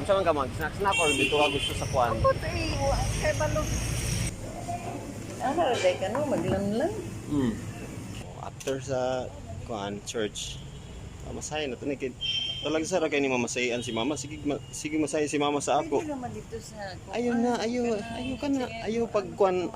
Unsa man ka mag-snack or dito ka gusto sa kuan? Ako kay balog. Ano ray ka no maglanlan? After sa kuan church, masahin na to ni kid. Talaga sa kay ni mamasayan si mama. Sige masahin si mama sa ako. Hindi naman dito sa Ayun na, ayo ka na. Ayo pag kuan.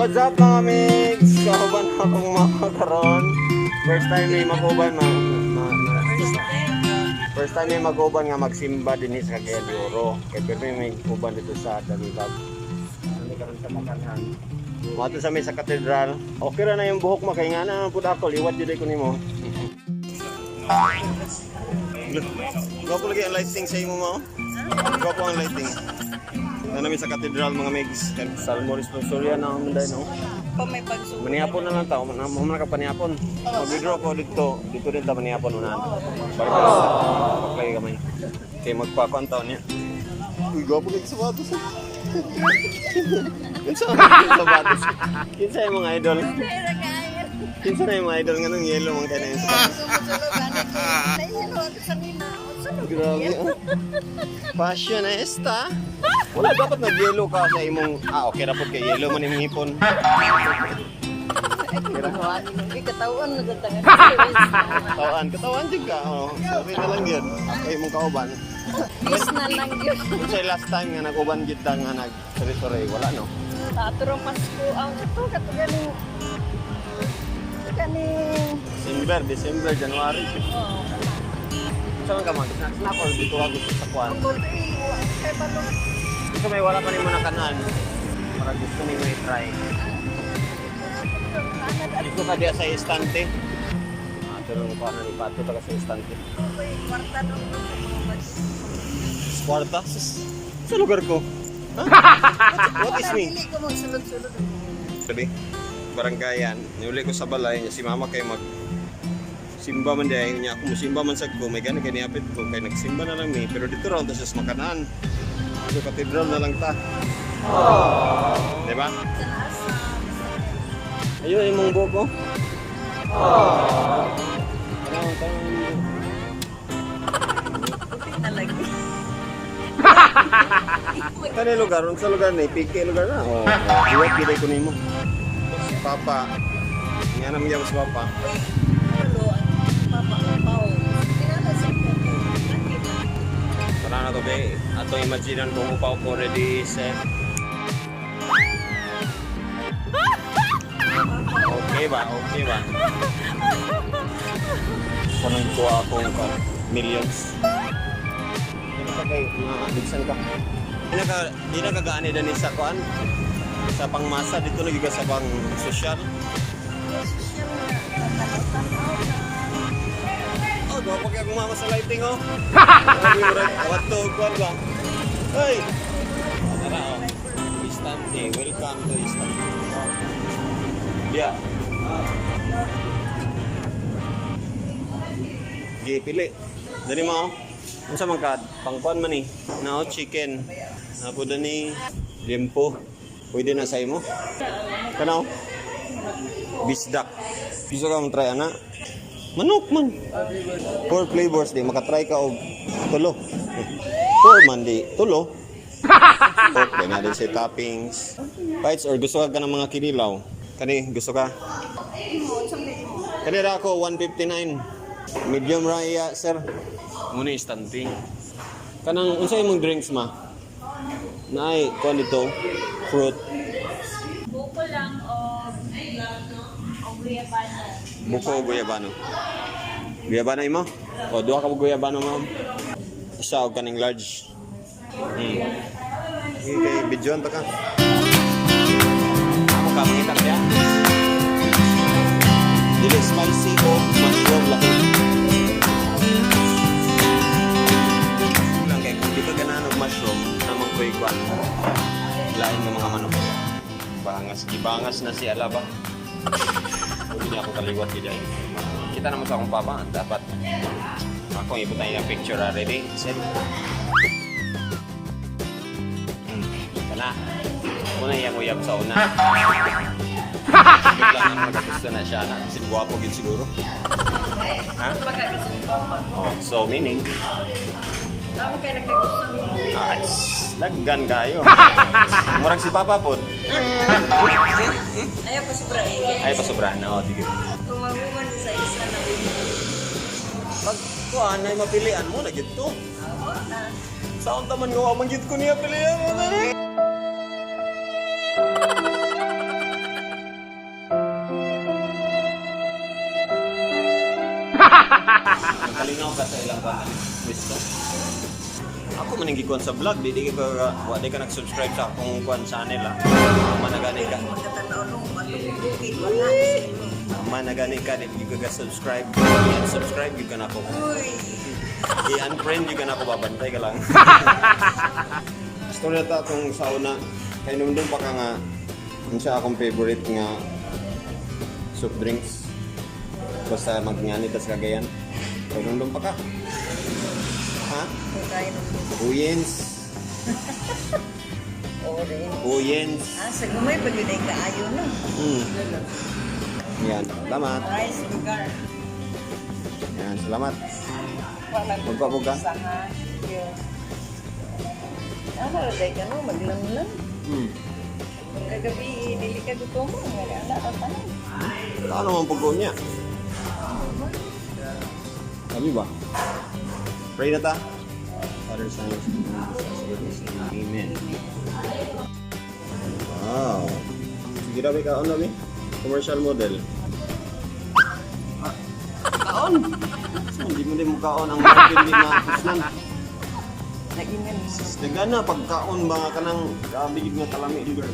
What's up mga migs? Kauban akong makakaroon. First time may makuban First time may maguban nga magsimba din sa Cagayan de Oro. Kaya pero may kuban dito sa Danilab. Ano karon sa makanan? Mato sa may sa katedral. Okay ra na yung buhok mo kay nga na pud ako liwat jud ko nimo. Gwapo lagi ang lighting sa imo mo. Gwapo ang lighting. Namin sa katedral mga migs. Salmo responsorya na ang day no. pa may pagsuot. Manihapon na lang tao, muna ka panihapon. Mag-withdraw ko dito din ta manihapon unahan. Para maglay kamay. Kaya magpakuan taon niya. Uy, gapo kayo sa batos. Kinsa sapatos. Kinsa yung mga idol. Kinsa na yung mga idol nga nung yellow mga kaya yung sapatos. Grabe ah. Fashionista. Wala dapat nag-yellow ka sa imong okay ra pud kay yellow man imong hipon. Katawan na datang. Katawan jud ka. Sorry na lang yun. Kay imong kauban. Is na lang yun. Sa last time nga nag-uban kita nga nag-sorry wala no. Taturong Pasko ang ito katuganing December, January. Saan ka mag-snack or dito ka gusto sa kuwan? Kay balog. Gusto may wala pa rin mo na kanan. Para gusto nyo i-try. Dito ka diya sa istante. Pero pa na ni Pato taga sa istante. Kwarta doon sa mga bus. Kwarta? Sa lugar ko? Huh? What is me? Hindi ko mong sulod-sulod. Sabi, baranggayan. Niuli ko sa balay niya. Si mama kayo simba man dahil niya ako musimba man sa ko. May gani kay niapit ko. Kaya nagsimba na lang ni. Pero dito raw ta sa makanan. So katedral na lang ta. Diba? Ayun yung mong buko. Putik na lagi. Kani lugar, sa lugar na ipike lugar na. Iwat gilay ko nimo. Si Papa. Nga naman yaw si Papa. Hello, Papa Pao. Kinala sa Para na to be. Ato imaginean kung upaw ko ready set. Okay ba? Kunang ko akong millions. Hindi ka kay bigsan ka. Di na kagaani din sa kuan. Sa pangmasa dito lagi ka sa pang social. Oh, gwapo kaya kung mama sa lighting oh. What to kuan ba? Hey! Tara oh. Istante, welcome to Istante. Yeah. Pili. Dali mo. Unsa man ka? Pangkuan man ni. Now chicken. Napuda ni limpo. Pwede na sa imo. Kanaw? Bisdak. Gusto ka mong try ana? Manok man. 4 flavors di makatry ka og tulo. 4 man di tulo. Okay na din sa toppings. Bites or gusto ka ng mga kinilaw? Kani gusto ka? Kani ra ako 159. Medium raya, sir. Muna istanting. Kanang unsa imong drinks ma? Naay kuan dito fruit. Buko lang o guyabano. Buko o guyabano. Guyabano imo? O duha ka guyabano ma'am. Isa og kaning large. Okay, bidyon ta ka. Ako ka mangita kaya. Dili spicy o mushroom laki. Lang kay kung di ka ganahan og mushroom namang koy kwan. Lain ng mga manok. Bangas na si Alaba. Hindi ako kaliwat dito. Kita naman sa akong papa. Dapat akong iputan yung picture already. Set. Na. Muna yung uyab sa una. Bigla na gusto na siya na. Sigwapo gid siguro. Ha? Oh, so meaning Tama kayo nagkagusto. daggan kayo. Murag si Papa po. Ayaw pa sobra eh. Ay, pasobrahan na. O, sige. Kung maguman sa isa na Pag kuhaan ay mapilian mo, nagyod to. Oo na. Saan taman gawa, magyod ko niya pilihan mo na rin. Nakalingaw ka sa ilang buwan Kristo. Ako maningikuan sa vlog, di ka nag-subscribe sa akong kuan channel ah. Managani ka. Magkatanaw nung matulugin. Wala. Managani ka, di ka subscribe. I-unsubscribe, yun ka na ako. Uy. I-unfriend, yun ka na ako, babantay ka lang. Gusto na ito akong sauna. Kaya nung pa ka nga, yun siya akong favorite nga soft drinks. Basta magngani tas kagayan. Kaya nung pa ka. Ha? Kain ng Uyens. orange. Uyens. Sa gumay pag yun ay kaayo na. Yan, salamat. Rice, lugar. Yan, salamat. Wala Magpabuga. Sa ha. Day ka no, maglang-lang. Kagabi, dili ka gutom mo. Wala na, tatanong. Saan naman pagkaw niya? Sabi ba? Pray na ta. Father, Son, and Spirit. Amen. Wow. Sige na, kaon na, commercial model. Kaon? Hindi mo din mo kaon ang market ni na kusnan. Nag-imen. Dagan na, pagkaon ba ka ng kabigid nga kalami, girl.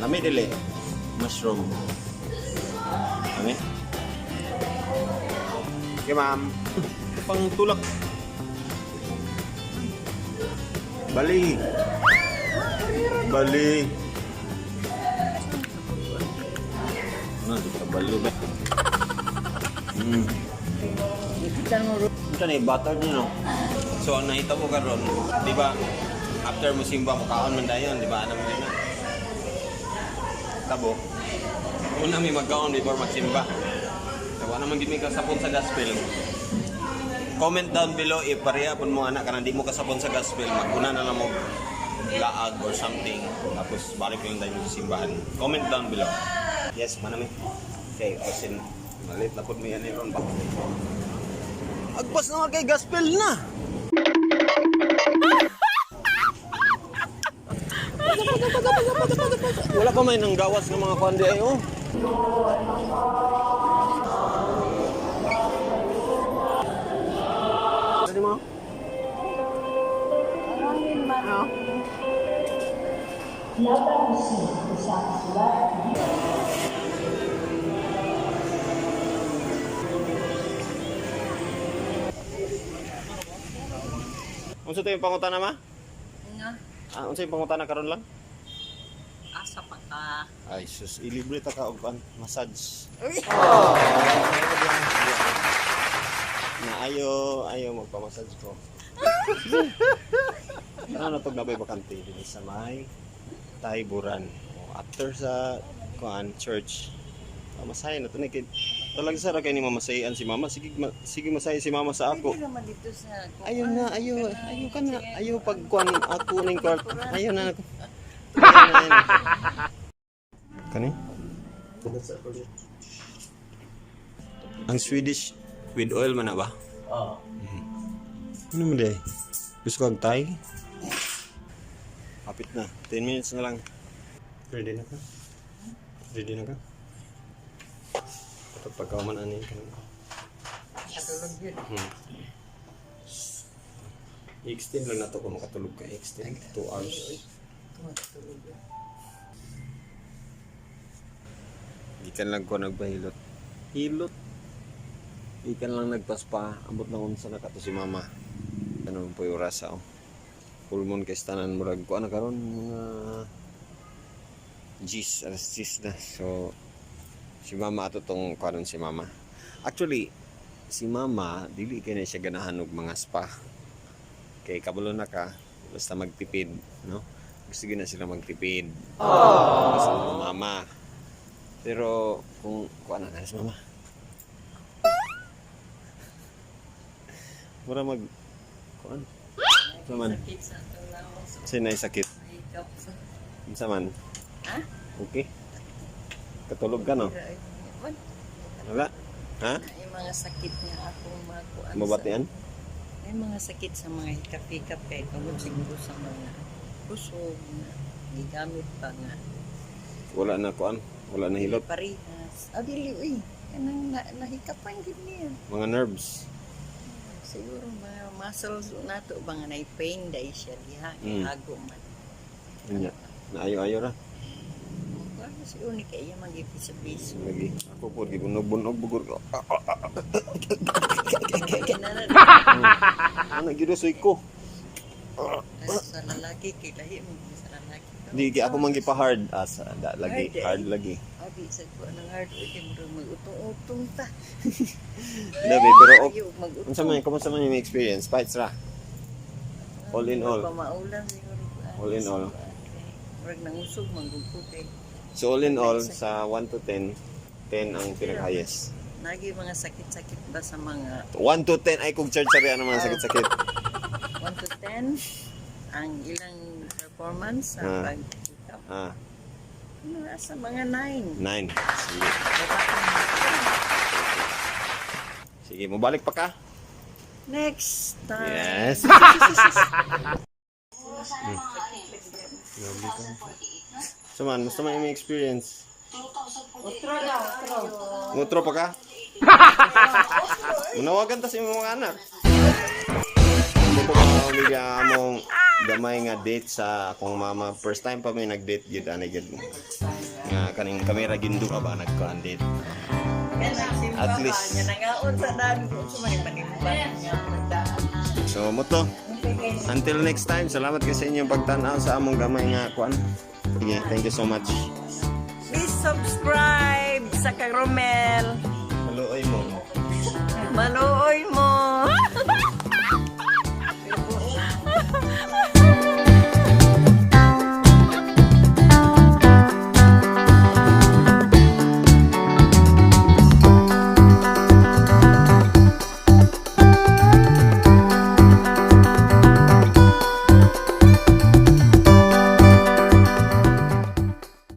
Lami dili. Mushroom. Lami? Okay, ma'am. Pang tulak. Bali. Bali. Ano, di ka balo ba? Ipitan mo ro. Ito na, butter niyo, no? So, ang nakita mo karon, di ba, after mo simba, mukhaon man dayon, di ba, anam mo na. Tabo. Una may magkaon before magsimba. Tawa naman gid may kasapon sa gospel. Comment down below if pareha pun mo anak kana di mo kasapon sa gospel, maguna na lang mo laag or something. Tapos balik lang tayo sa simbahan. Comment down below. Yes, manami. Okay, osin. Malit na pud mi ani ron ba. Agpas naman kay gospel na. Wala pa may nang gawas ng mga pandi ay oh. Ano mo? Arangin man. Unsa to yung pangutana ma? Nga. Unsa yung pangutana karon lang? Asa pa ka. Ay sus, ilibre ta ka og massage. Uy. Na ayaw magpa-massage ko. Ano na tog nabay bakante din sa may Tayburan. After sa church. Masahe na to ni kid. Talag sara kay ni mamasayan si mama. Sige masahe si mama sa ako. Hindi naman dito sa... Ayaw na, ayaw ka na. Ayaw pag kuan ako ning kwarto. Ayaw na ako. Kani? Ang Swedish with oil man na ba? Oo. Ano mo day? Gusto kang Thai? Kapit na. 10 minutes na lang. Ready na ka? Ready na ka? Kapag pagkaman anin ka na. Katulog yun. I-extend lang na to kung makatulog ka. I-extend 2 hours. Matulog yun. Ikan lang ko nagbahilot. Hilot. Ikan lang nagpaspa. Abot na unsa na kato si mama. Ano po yung rasa oh. Pulmon kay tanan murag ko ana karon mga alas 10 na. So si mama ato tong karon si mama. Actually si mama dili kay na siya ganahan og mga spa. Kay kabulo na ka, basta magtipid, no? Gusto na sila magtipid. Gusto ng mama. Pero kung ano na si mama. Mura mag kuan. Saman. Sakit sa atong lawas. Sinay sakit. Hikap sa... Unsa man? Ha? Okay. Katulog ka no? Wala. Ha? Yung mga sakit niya akong makuan. Mabatian? May mga sakit sa mga hikap-hikap kay tungod siguro sa mga kusog na gigamit pa nga. Wala na kuan. Wala na hilot. Parehas. Dili uy. Kanang nahikapan gid niya. Mga nerves. Siguro mga muscles nato ba nga na-pain dahil siya diha. Hago man. Nya. Naayo-ayo ra. Ano siguro ni kaya mag-ipis-ipis. Lagi. Ako po gibunog-bunog bugor ko. Ano gidusoy ko? Sa lalaki, kilahi mo sa lalaki. Di ako man gipa-hard asa lagi. Hard lagi. Abi sa ko ng hard okay mo mag-utong-utong ta. Dabi pero Ayaw mag-utong. unsa man kumusta man yung experience? Fights ra. All in all. Pamaulan siguro. All in all. Murag nangusog manggugpo kay. So all in all sa 1 to 10, 10 ang pinaka-highest. Nagi mga sakit-sakit ba sa mga 1 to 10 ay kung charge sa ang mga sakit-sakit. 1 to 10 ang ilang performance sa pag-pick-up. Ano, sa mga 9. 9. Sige. Sige, mabalik pa ka? Next time. Yes. So man, gusto mo yung experience? Utro pa ka? Munawagan ta sa imong mga anak. Hindi ko mabigyan among gamay nga date sa akong mama. First time pa may nag-date yun, anay yun. Nga kaning kamera gindu ka ba nagkaan date? At least. So mo to. Until next time, salamat kayo sa inyong pagtanaw sa among gamay nga kuan. Sige, thank you so much. Please subscribe sa Karomel. Haluoy mo. Malo